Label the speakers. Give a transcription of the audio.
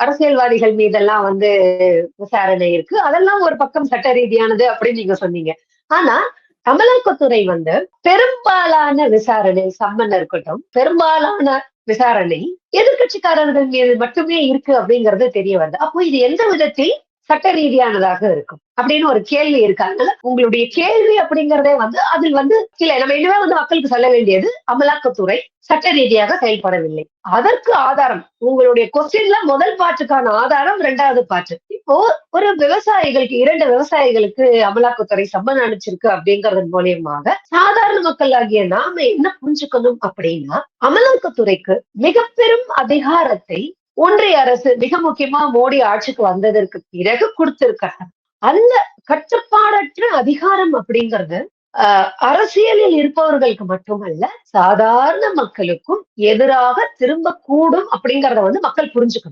Speaker 1: அரசியல்வாதிகள் மீதெல்லாம் வந்து விசாரணை இருக்கு. அதெல்லாம் ஒரு பக்கம் சட்ட ரீதியானது அப்படின்னு நீங்க சொன்னீங்க. ஆனா, அமலாக்கத்துறை வந்து பெரும்பாலான விசாரணை சம்மன் இருக்கட்டும், பெரும்பாலான விசாரணை எதிர்க்கட்சிக்காரர்கள் மீது மட்டுமே இருக்கு அப்படிங்கிறது தெரிய வருது. அப்போ இது எந்த விதத்தில் சட்ட ரீதியானதாக இருக்கும் அப்படின்னு ஒரு கேள்வி இருக்கு. அதனால உங்களுடைய கேள்வி அப்படிங்கிறதே வந்து அதில் வந்து இல்ல நம்ம இனிமே வந்து மக்களுக்கு சொல்ல வேண்டியது அமலாக்கத்துறை சட்ட ரீதியாக செயல்படவில்லை. அதற்கு ஆதாரம் உங்களுடைய கொஸ்டின்ல முதல் பாட்டுக்கான ஆதாரம் 2வது பாட்டு. இப்போ ஒரு விவசாயிகளுக்கு 2 விவசாயிகளுக்கு அமலாக்கத்துறை சம்மன் அனுப்பிச்சிருக்கு அப்படிங்கறது மூலியமாக சாதாரண மக்கள் ஆகிய நாம என்ன புரிஞ்சுக்கணும் அப்படின்னா, அமலாக்கத்துறைக்கு மிக பெரும் அதிகாரத்தை ஒன்றிய அரசு மிக முக்கியமா மோடி ஆட்சிக்கு வந்ததற்கு பிறகு கொடுத்திருக்காங்க. அந்த கட்டுப்பாடற்ற அதிகாரம் அப்படிங்கிறது அரசியலில் இருப்பவர்களுக்கு மட்டுமல்ல, சாதாரண மக்களுக்கும் எதிராக திரும்பக்கூடும் அப்படிங்கிறத வந்து மக்கள் புரிஞ்சுக்கணும்.